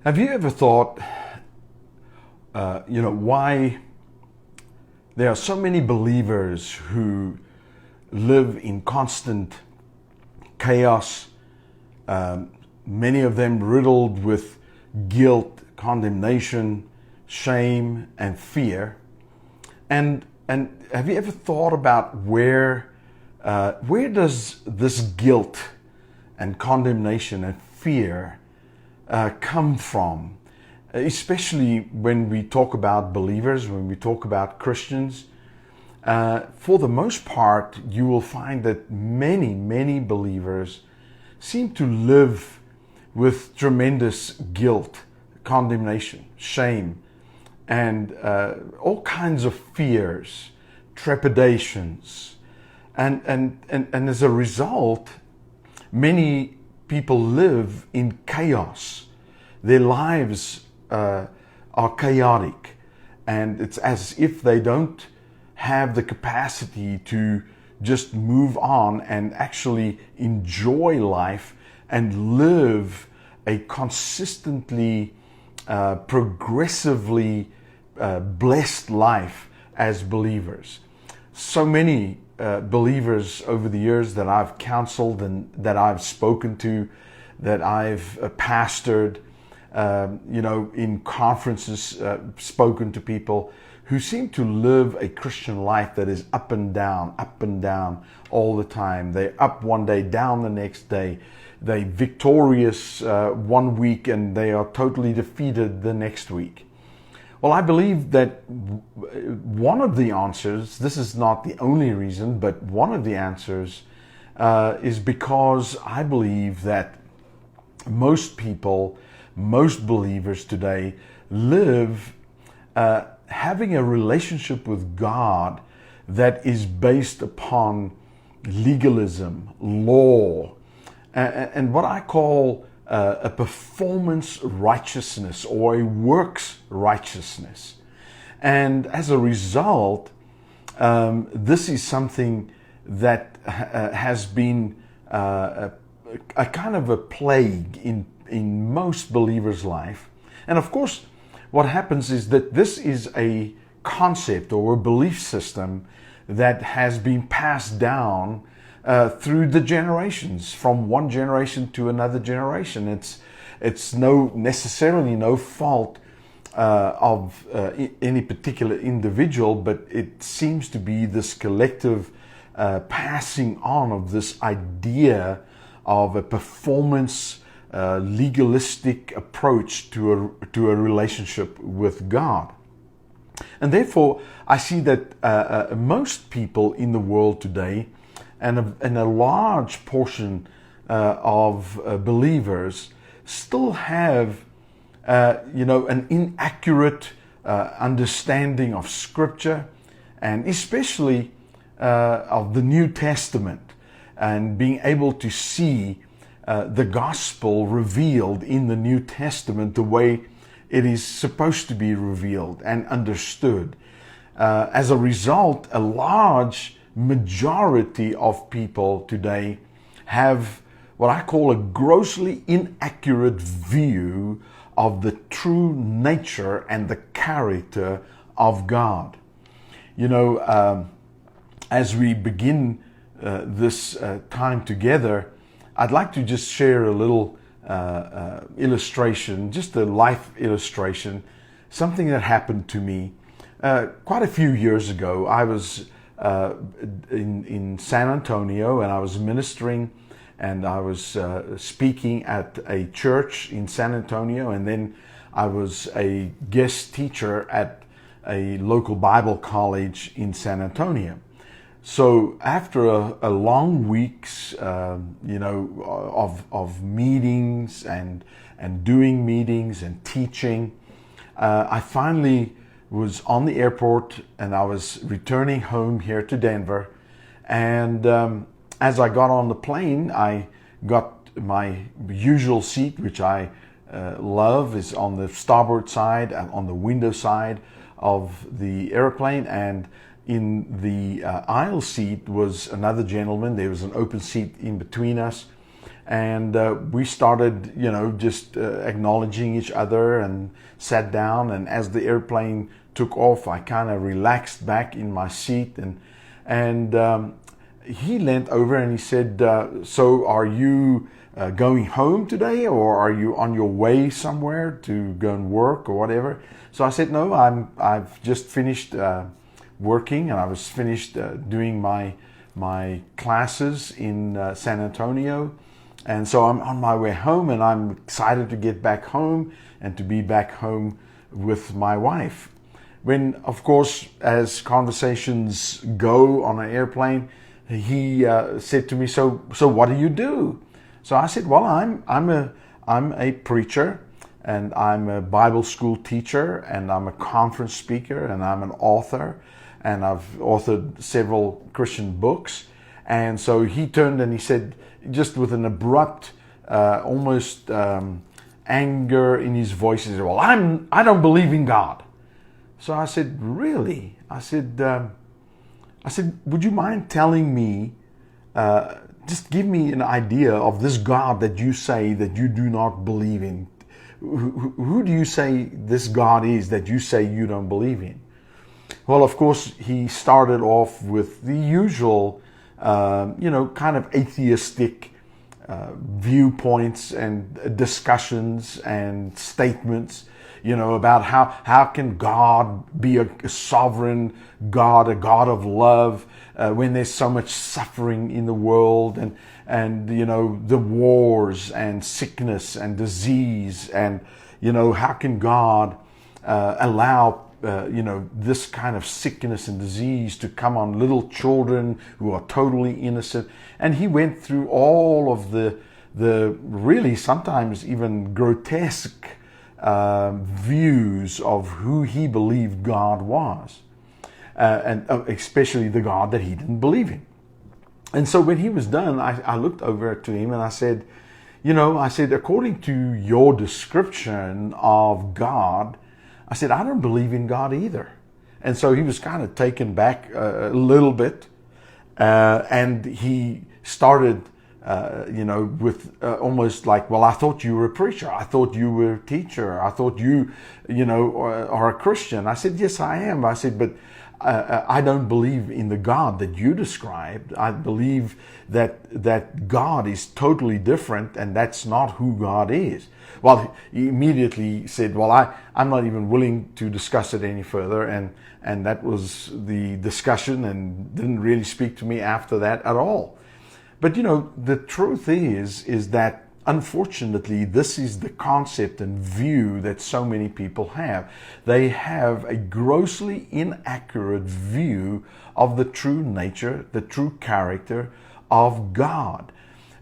Have you ever thought, why there are so many believers who live in constant chaos, many of them riddled with guilt, condemnation, shame, and fear? And have you ever thought about where does this guilt and condemnation and fear come from? Especially when we talk about believers, when we talk about Christians. For the most part, you will find that many believers seem to live with tremendous guilt, condemnation, shame, and all kinds of fears, trepidations. And as a result, many people live in chaos. Their lives are chaotic, and it's as if they don't have the capacity to just move on and actually enjoy life and live a consistently, progressively blessed life as believers. So many believers over the years that I've counseled and that I've spoken to, that I've pastored, in conferences, spoken to people who seem to live a Christian life that is up and down all the time. They're up one day, down the next day. They're victorious one week and they are totally defeated the next week. Well, I believe that one of the answers, this is not the only reason, but one of the answers is because I believe that most people, most believers today live having a relationship with God that is based upon legalism, law, and what I call a performance righteousness or a works righteousness. And as a result, this is something that has been a kind of a plague in most believers' life. And of course, what happens is that this is a concept or a belief system that has been passed down through the generations, from one generation to another generation. It's necessarily no fault of any particular individual, but it seems to be this collective passing on of this idea of a performance legalistic approach to a relationship with God. And therefore, I see that most people in the world today, and a large portion of believers, still have an inaccurate understanding of Scripture, and especially of the New Testament, and being able to see the gospel revealed in the New Testament the way it is supposed to be revealed and understood. As a result, a large majority of people today have what I call a grossly inaccurate view of the true nature and the character of God. As we begin this time together, I'd like to just share a little illustration, just a life illustration, something that happened to me quite a few years ago. I was in San Antonio, and I was ministering, and I was speaking at a church in San Antonio, and then I was a guest teacher at a local Bible college in San Antonio. So after a long weeks, of meetings and doing meetings and teaching, I finally was on the airport, and I was returning home here to Denver. And as I got on the plane, I got my usual seat, which I love, is on the starboard side, on the window side of the airplane. And in the aisle seat was another gentleman. There was an open seat in between us. And we started, just acknowledging each other and sat down. And as the airplane took off, I kind of relaxed back in my seat. And he leant over and he said, so are you going home today, or are you on your way somewhere to go and work or whatever? So I said, no, I've just finished working, and I was finished doing my classes in San Antonio. And so I'm on my way home, and I'm excited to get back home and to be back home with my wife. When, of course, as conversations go on an airplane, he said to me, so what do you do? So I said, well, I'm a preacher, and I'm a Bible school teacher, and I'm a conference speaker, and I'm an author, and I've authored several Christian books. And so he turned and he said, just with an abrupt, almost anger in his voice, he said, well, I don't believe in God. So I said, really? I said, would you mind telling me, just give me an idea of this God that you say that you do not believe in. Who do you say this God is that you say you don't believe in? Well, of course, he started off with the usual, kind of atheistic viewpoints and discussions and statements, about how can God be a sovereign God, a God of love, when there's so much suffering in the world, and the wars and sickness and disease, and how can God allow this kind of sickness and disease to come on little children who are totally innocent. And he went through all of the really sometimes even grotesque views of who he believed God was, and especially the God that he didn't believe in. And so when he was done, I looked over to him and I said, according to your description of God, I said, I don't believe in God either. And so he was kind of taken back a little bit, and he started with almost like, well, I thought you were a preacher. I thought you were a teacher. I thought you are a Christian. I said, yes, I am. I said, but I don't believe in the God that you described. I believe that God is totally different, and that's not who God is. Well, he immediately said, well, I'm not even willing to discuss it any further. And that was the discussion, and didn't really speak to me after that at all. But the truth is that unfortunately, this is the concept and view that so many people have. They have a grossly inaccurate view of the true nature, the true character of God.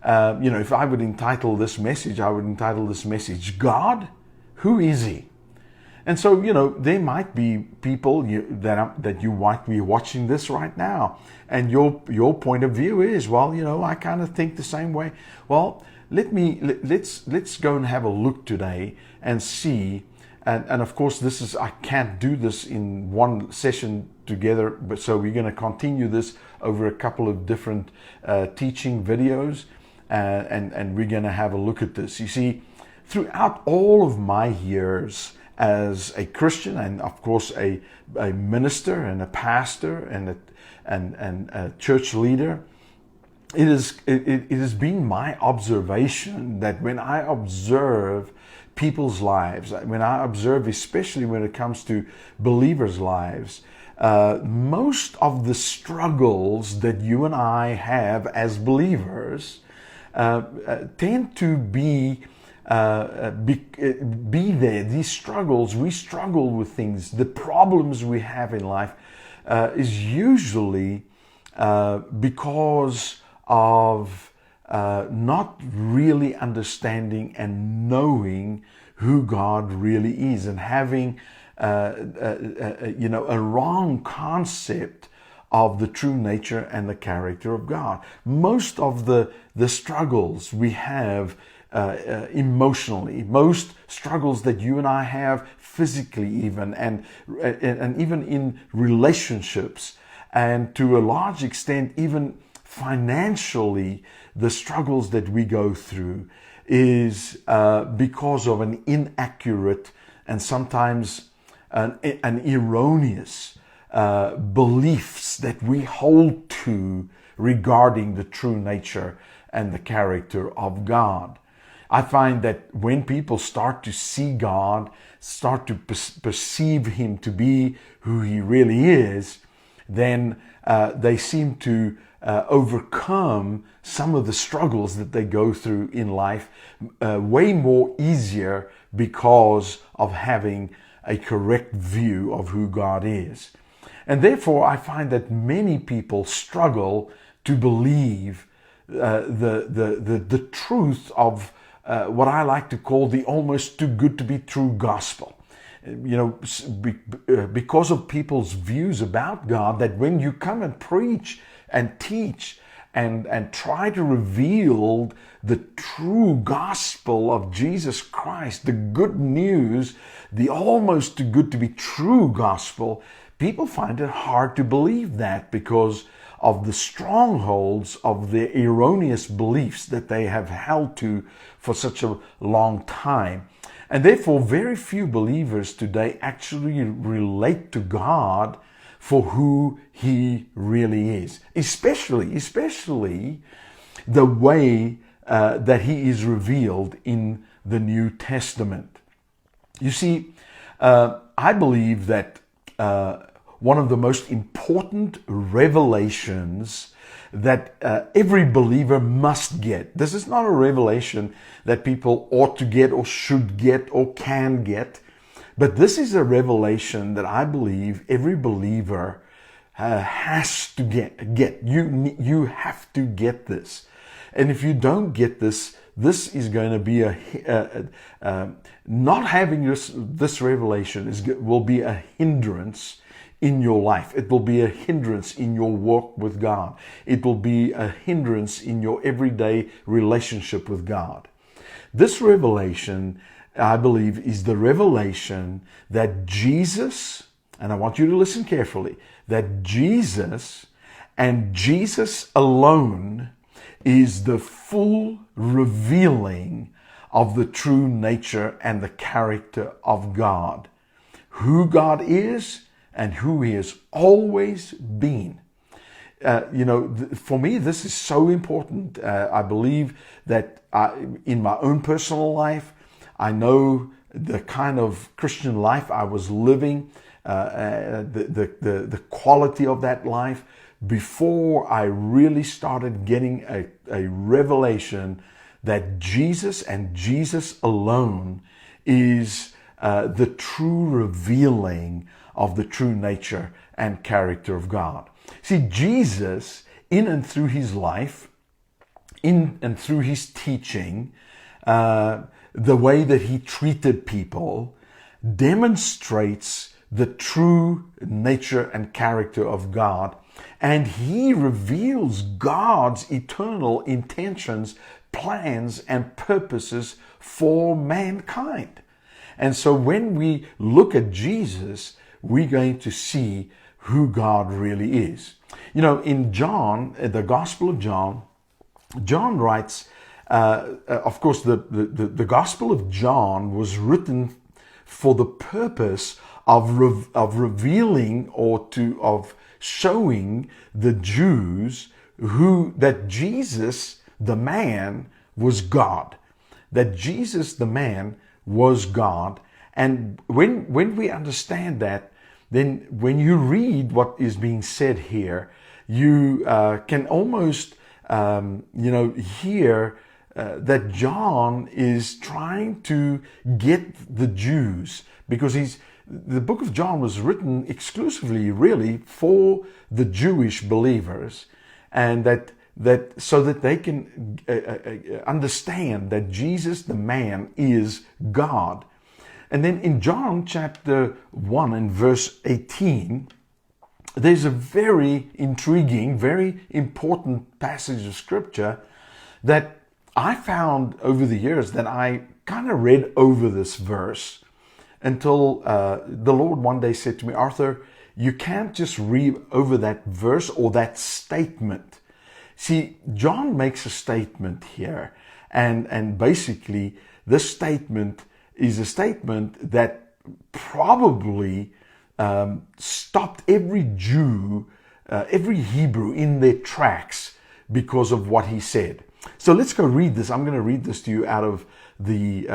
If I would entitle this message, I would entitle this message, God, Who is He? And so, there might be people that you might be watching this right now, and your point of view is, well, I kind of think the same way. Well, let's go and have a look today and see. And of course, I can't do this in one session together, but so we're going to continue this over a couple of different teaching videos, and we're going to have a look at this. You see, throughout all of my years as a Christian, and of course a minister and a pastor and a church leader, it has been my observation that when I observe people's lives, when I observe, especially when it comes to believers' lives, most of the struggles that you and I have as believers tend to be there. These struggles, we struggle with things. The problems we have in life is usually because of not really understanding and knowing who God really is, and having a wrong concept of the true nature and the character of God. Most of the struggles we have emotionally, most struggles that you and I have physically even, and even in relationships, and to a large extent even financially, the struggles that we go through is because of an inaccurate and sometimes an erroneous beliefs that we hold to regarding the true nature and the character of God. I find that when people start to see God, start to perceive Him to be who He really is, then they seem to overcome some of the struggles that they go through in life way more easier because of having a correct view of who God is. And therefore, I find that many people struggle to believe the truth of what I like to call the almost too good to be true gospel. Because of people's views about God, that when you come and preach and teach and try to reveal the true gospel of Jesus Christ, the good news, the almost too good to be true gospel, people find it hard to believe that because of the strongholds of their erroneous beliefs that they have held to for such a long time. And therefore, very few believers today actually relate to God for who He really is, especially the way that He is revealed in the New Testament. You see, I believe that one of the most important revelations that every believer must get. This is not a revelation that people ought to get or should get or can get, but this is a revelation that I believe every believer has to get. You have to get this. And if you don't get this, this is going to be not having this revelation will be a hindrance in your life. It will be a hindrance in your walk with God. It will be a hindrance in your everyday relationship with God. This revelation, I believe, is the revelation that Jesus, and I want you to listen carefully, that Jesus and Jesus alone is the full revealing of the true nature and the character of God. Who God is and who He has always been. For me, this is so important. I believe that in my own personal life, I know the kind of Christian life I was living, the quality of that life, before I really started getting a revelation that Jesus and Jesus alone is the true revealing of the true nature and character of God. See, Jesus, in and through His life, in and through His teaching, the way that He treated people, demonstrates the true nature and character of God, and He reveals God's eternal intentions, plans, and purposes for mankind. And so when we look at Jesus, we're going to see who God really is. In John, the Gospel of John, John writes, of course, the Gospel of John was written for the purpose of revealing of showing the Jews that Jesus, the man, was God. That Jesus, the man, was God. And when we understand that, then when you read what is being said here, you can almost hear that John is trying to get the Jews, because the book of John was written exclusively really for the Jewish believers, and that so that they can understand that Jesus the man is God. And then in John chapter 1 and verse 18, there's a very intriguing, very important passage of scripture that I found over the years that I kind of read over this verse until the Lord one day said to me, Arthur, you can't just read over that verse or that statement. See, John makes a statement here, and basically this statement is a statement that probably stopped every Jew, every Hebrew in their tracks because of what he said. So let's go read this. I'm going to read this to you out of the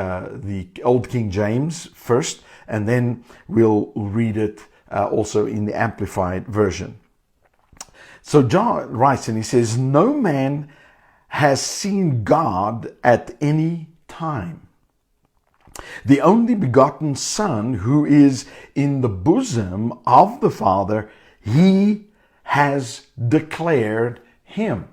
Old King James first, and then we'll read it also in the Amplified Version. So John writes and he says, "No man has seen God at any time. The only begotten Son, who is in the bosom of the Father, he has declared him."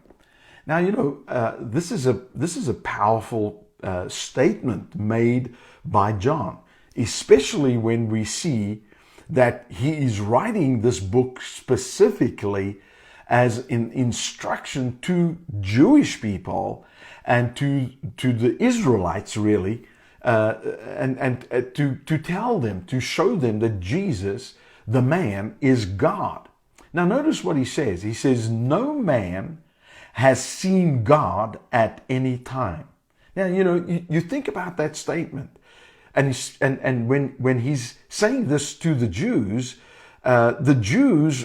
Now, you know, this is a powerful statement made by John, especially when we see that he is writing this book specifically as an instruction to Jewish people and to the Israelites, really, and to tell them, to show them that Jesus, the man, is God. Now notice what he says. He says, "No man has seen God at any time." Now, you know, you think about that statement. And when he's saying this to the Jews,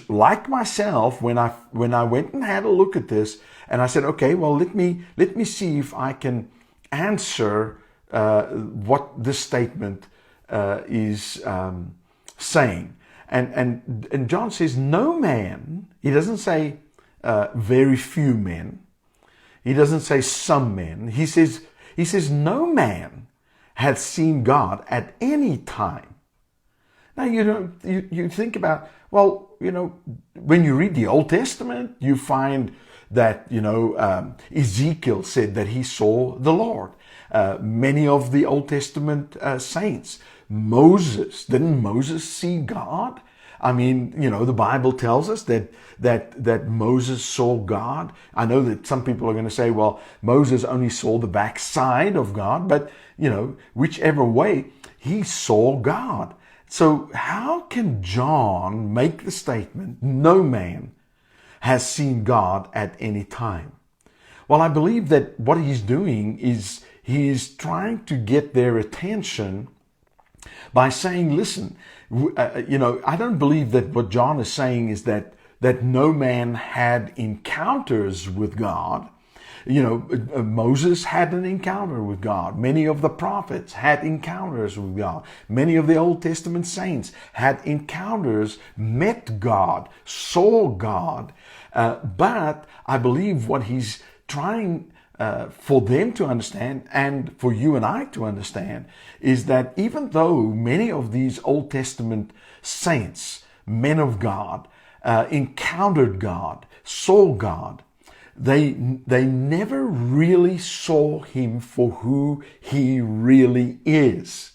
like myself, when I went and had a look at this, and I said, okay, well, let me see if I can answer what this statement is saying. And John says, no man. He doesn't say very few men. He doesn't say some men. He says no man has seen God at any time. Now, you think about, well, you know, when you read the Old Testament, you find that, you know, Ezekiel said that he saw the Lord. Many of the Old Testament saints. Didn't Moses see God? I mean, you know, the Bible tells us that Moses saw God. I know that some people are going to say, well, Moses only saw the backside of God, but, you know, whichever way, he saw God. So how can John make the statement, no man has seen God at any time? Well, I believe that what he's doing is he's trying to get their attention by saying, listen, you know, I don't believe that what John is saying is that no man had encounters with God. You know, Moses had an encounter with God. Many of the prophets had encounters with God. Many of the Old Testament saints had encounters, met God, saw God. But I believe what he's trying for them to understand, and for you and I to understand, is that even though many of these Old Testament saints, men of God, encountered God, saw God, they never really saw him for who he really is.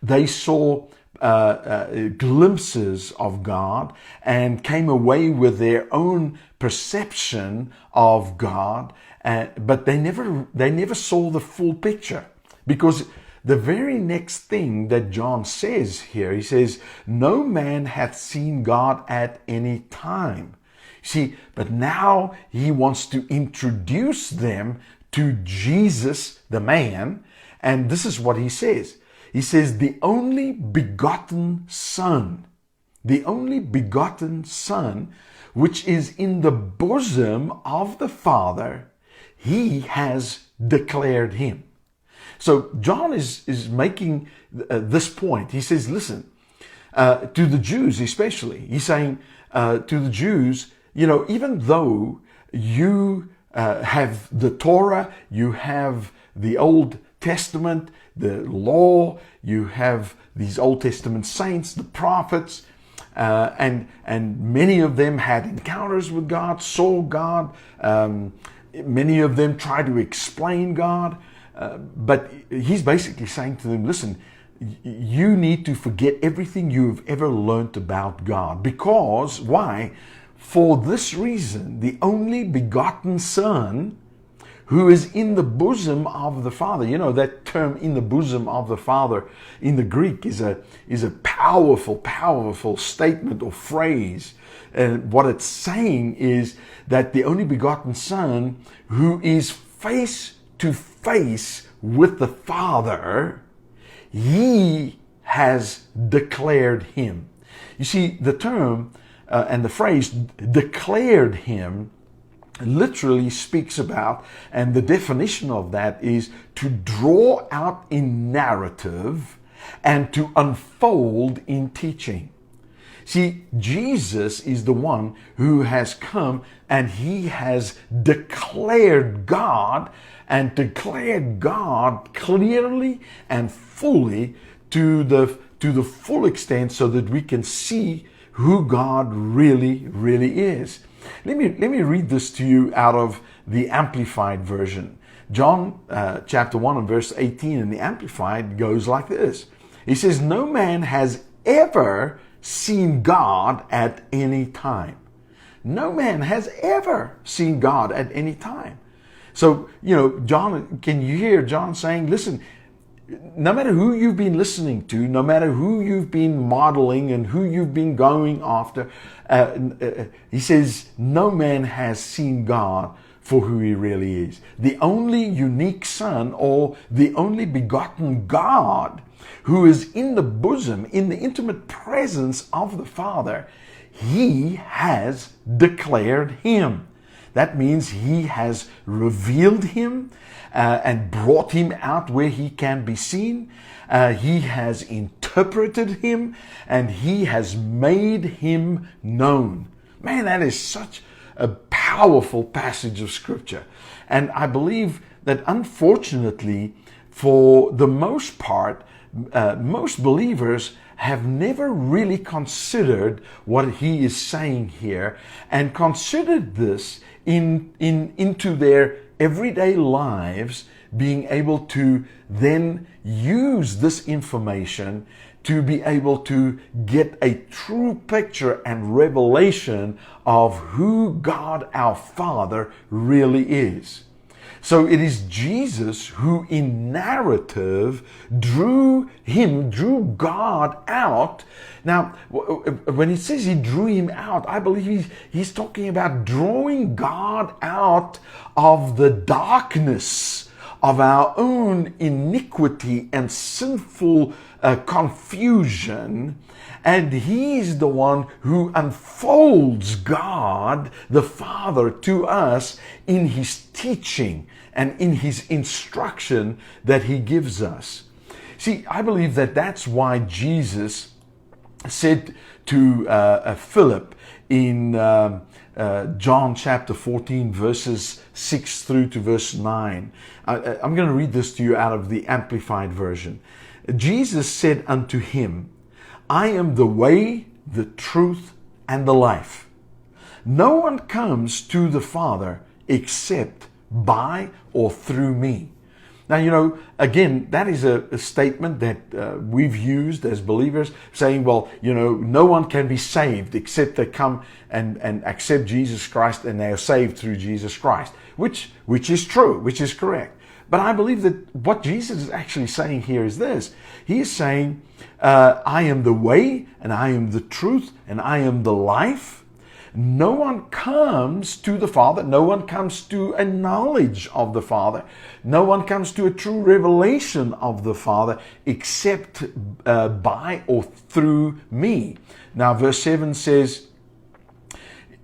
They saw glimpses of God and came away with their own perception of God, but they never saw the full picture. Because the very next thing that John says here, he says, no man hath seen God at any time. See, but now he wants to introduce them to Jesus, the man, and this is what he says. He says, the only begotten Son, which is in the bosom of the Father, he has declared him. So John is making this point. He says, listen, to the Jews especially, he's saying to the Jews, you know, even though you have the Torah, you have the Old Testament, the law, you have these Old Testament saints, the prophets, and many of them had encounters with God, saw God. Many of them tried to explain God. But he's basically saying to them, listen, you need to forget everything you've ever learned about God. Because, why? For this reason, the only begotten Son, who is in the bosom of the Father. You know, that term "in the bosom of the Father" in the Greek is a powerful statement or phrase. And what it's saying is that the only begotten Son, who is face to face with the Father, He has declared Him. You see, the term and the phrase "declared Him" literally speaks about, and the definition of that is to draw out in narrative and to unfold in teaching. See, Jesus is the one who has come and He has declared God, and declared God clearly and fully to the full extent, so that we can see who God really is. Let me read this to you out of the Amplified version. John chapter 1 and verse 18 in the Amplified goes like this. He says, "No man has ever seen God at any time." No man has ever seen God at any time. So, you know, John, can you hear John saying, listen, no matter who you've been listening to, no matter who you've been modeling and who you've been going after, he says, no man has seen God for who He really is. The only unique Son, or the only begotten God, who is in the bosom, in the intimate presence of the Father, He has declared Him. That means He has revealed Him and brought Him out where He can be seen. He has interpreted Him, and He has made Him known. Man, that is such a powerful passage of Scripture. And I believe that, unfortunately, for the most part, most believers have never really considered what he is saying here, and considered this into their everyday lives, being able to then use this information to be able to get a true picture and revelation of who God our Father really is. So it is Jesus who in narrative drew God out. Now, when he says He drew Him out, I believe he's talking about drawing God out of the darkness of our own iniquity and sinful confusion. And He's the one who unfolds God, the Father, to us in His teaching and in His instruction that He gives us. See, I believe that that's why Jesus said to Philip in John chapter 14, verses 6 through to verse 9. I'm going to read this to you out of the Amplified version. Jesus said unto him, "I am the way, the truth, and the life. No one comes to the Father except by or through me." Now, you know, again, that is a statement that we've used as believers, saying, well, you know, no one can be saved except they come and accept Jesus Christ, and they are saved through Jesus Christ, which is true, which is correct. But I believe that what Jesus is actually saying here is this. He is saying, I am the way, and I am the truth, and I am the life. No one comes to the Father. No one comes to a knowledge of the Father. No one comes to a true revelation of the Father except by or through me. Now, verse 7 says,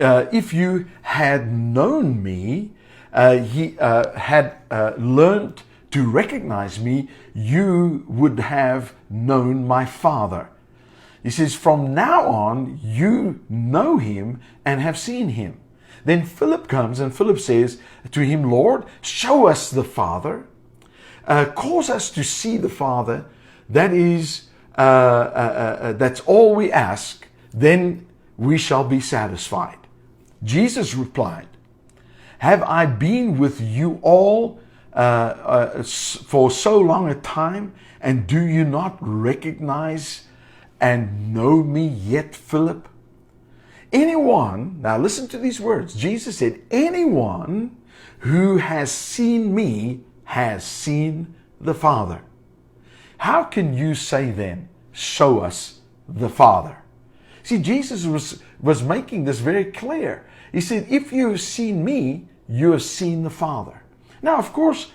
if you had known me, he had learned to recognize me, you would have known my Father. He says, from now on, you know Him and have seen Him. Then Philip comes, and Philip says to Him, Lord, show us the Father. Cause us to see the Father. That is, that's all we ask. Then we shall be satisfied. Jesus replied, have I been with you all for so long a time, and do you not recognize and know me yet, Philip? Anyone, now listen to these words. Jesus said, anyone Who has seen me has seen the Father. How can you say then, show us the Father? See, Jesus was making this very clear. He said, if you have seen me, you have seen the Father. Now, of course,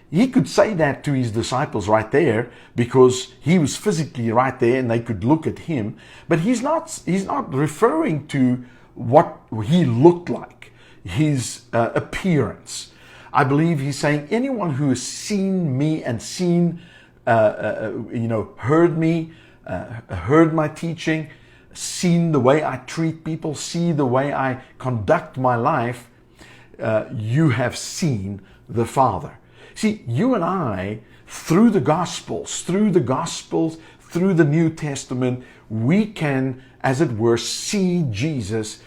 he could say that to his disciples right there because he was physically right there and they could look at him. But he's not referring to what he looked like, his appearance. I believe he's saying anyone who has seen me and seen, heard me, heard my teaching, seen the way I treat people, see the way I conduct my life, you have seen the Father. See, you and I, through the Gospels, through the New Testament, we can, as it were, see Jesus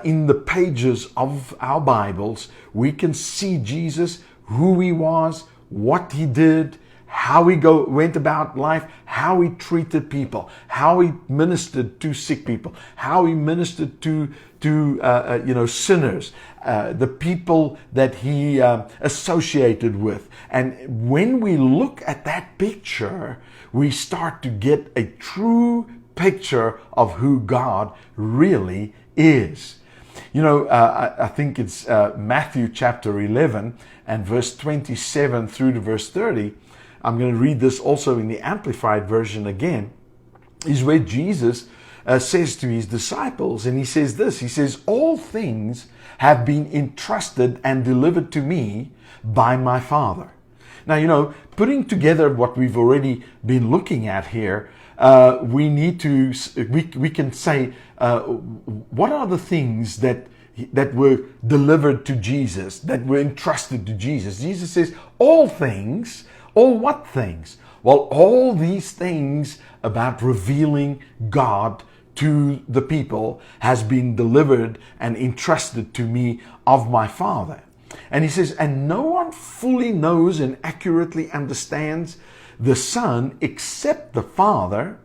in the pages of our Bibles. We can see Jesus, who he was, what he did, how he went about life, how he treated people, how he ministered to sick people, how he ministered to sinners, the people that he associated with. And when we look at that picture, we start to get a true picture of who God really is. I think it's Matthew chapter 11 and verse 27 through to verse 30. I'm going to read this also in the Amplified Version again, is where Jesus says to his disciples, and he says this, he says, all things have been entrusted and delivered to me by my Father. Now, putting together what we've already been looking at here, we can say, what are the things that were delivered to Jesus, that were entrusted to Jesus? Jesus says, all things. All what things? Well, all these things about revealing God to the people has been delivered and entrusted to me of my Father. And he says, and no one fully knows and accurately understands the Son except the Father,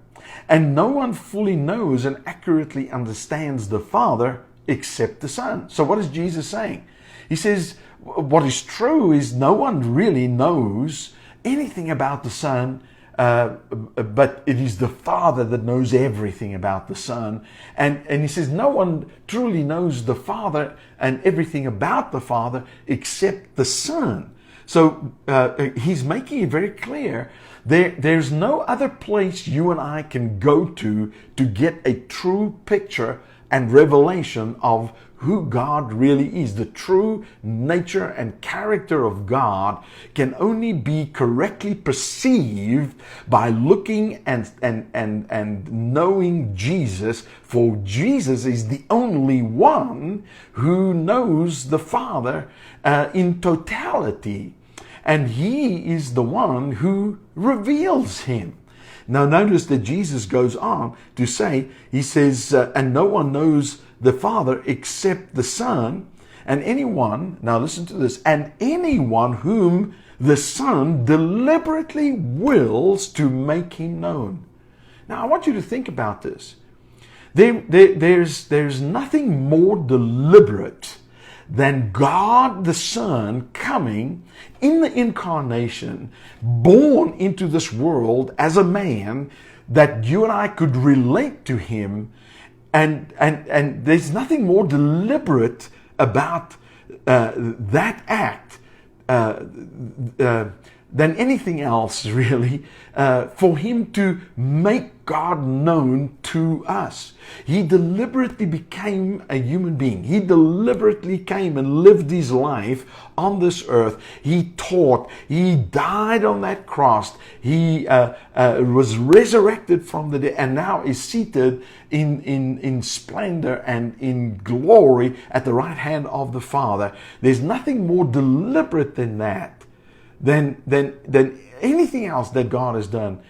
and no one fully knows and accurately understands the Father except the Son. So what is Jesus saying? He says, what is true is no one really knows anything about the Son, but it is the Father that knows everything about the Son. And he says no one truly knows the Father and everything about the Father except the Son. So he's making it very clear. There's no other place you and I can go to get a true picture and revelation of who God really is. The true nature and character of God can only be correctly perceived by looking and knowing Jesus, for Jesus is the only one who knows the Father in totality, and he is the one who reveals him. Now notice that Jesus goes on to say, he says, and no one knows the Father except the Son, and anyone, now listen to this, and anyone whom the Son deliberately wills to make him known. Now I want you to think about this. There's nothing more deliberate than God the Son coming in the incarnation, born into this world as a man, that you and I could relate to him, and there's nothing more deliberate about that act than anything else, really, for him to make God known to us. He deliberately became a human being. He deliberately came and lived his life on this earth. He taught. He died on that cross. He was resurrected from the dead and now is seated in splendor and in glory at the right hand of the Father. There's nothing more deliberate than that, than anything else that God has done,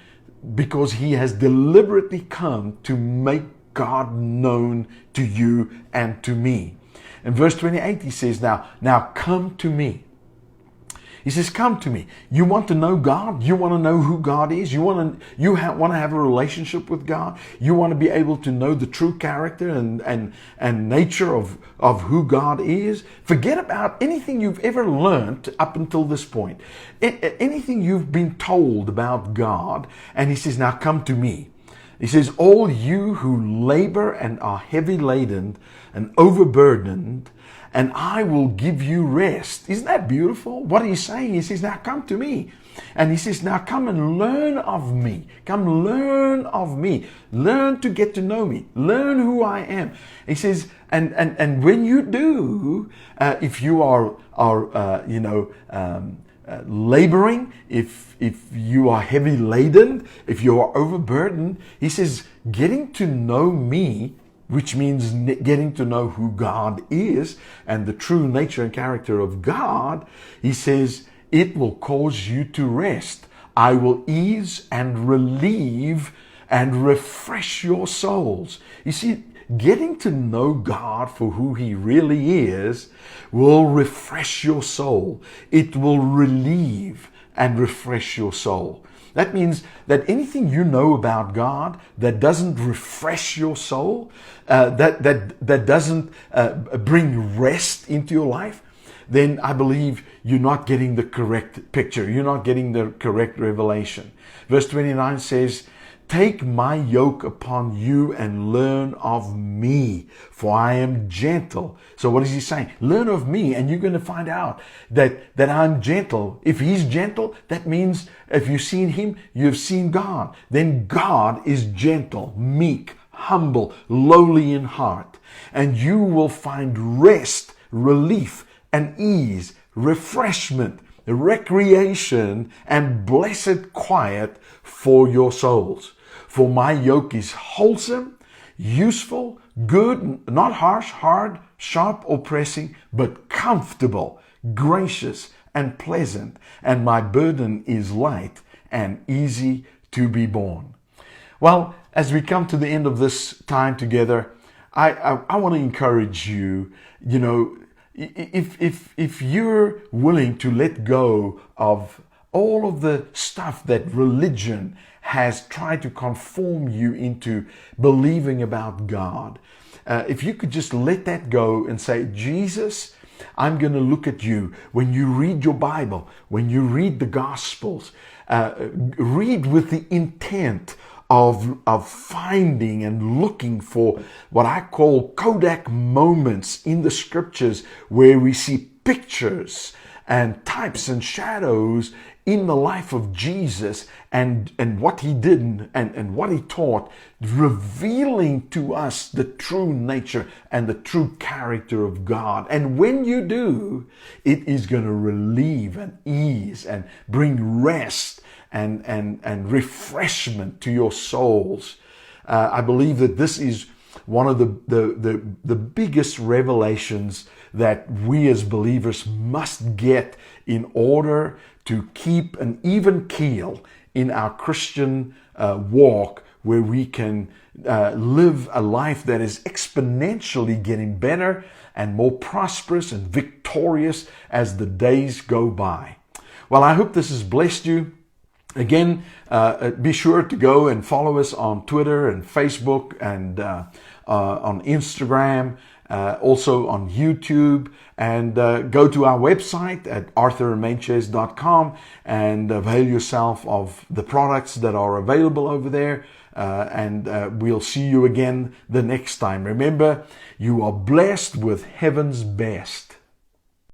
because he has deliberately come to make God known to you and to me. In verse 28 he says, now come to me. He says, come to me. You want to know God? You want to know who God is? You want to have a relationship with God? You want to be able to know the true character and nature of who God is? Forget about anything you've ever learned up until this point. Anything you've been told about God. And he says, now come to me. He says, all you who labor and are heavy laden and overburdened, and I will give you rest. Isn't that beautiful? What are you saying? He says, now come to me. And he says, now come and learn of me. Come learn of me. Learn to get to know me. Learn who I am. He says, and when you do, if you are laboring, if you are heavy laden, if you are overburdened, he says, getting to know me, which means getting to know who God is and the true nature and character of God, he says, it will cause you to rest. I will ease and relieve and refresh your souls. You see, getting to know God for who He really is will refresh your soul. It will relieve and refresh your soul. That means that anything you know about God that doesn't refresh your soul, that doesn't bring rest into your life, then I believe you're not getting the correct picture. You're not getting the correct revelation. Verse 29 says, take my yoke upon you and learn of me, for I am gentle. So what is he saying? Learn of me, and you're going to find out that I'm gentle. If he's gentle, that means if you've seen him, you've seen God. Then God is gentle, meek, humble, lowly in heart. And you will find rest, relief, and ease, refreshment, recreation, and blessed quiet for your souls. For my yoke is wholesome, useful, good, not harsh, hard, sharp, or pressing, but comfortable, gracious, and pleasant. And my burden is light and easy to be borne. Well, as we come to the end of this time together, I want to encourage you, if you're willing to let go of all of the stuff that religion has tried to conform you into believing about God, if you could just let that go and say, Jesus, I'm going to look at you. When you read your Bible, when you read the Gospels, read with the intent of finding and looking for what I call Kodak moments in the Scriptures where we see pictures and types and shadows in the life of Jesus and what he did and what he taught, revealing to us the true nature and the true character of God. And when you do, it is going to relieve and ease and bring rest and refreshment to your souls. I believe that this is one of the biggest revelations that we as believers must get in order to keep an even keel in our Christian walk, where we can live a life that is exponentially getting better and more prosperous and victorious as the days go by. Well, I hope this has blessed you. Again, be sure to go and follow us on Twitter and Facebook and on Instagram, also on YouTube, and go to our website at arthurmeintjes.com and avail yourself of the products that are available over there. And we'll see you again the next time. Remember, you are blessed with heaven's best.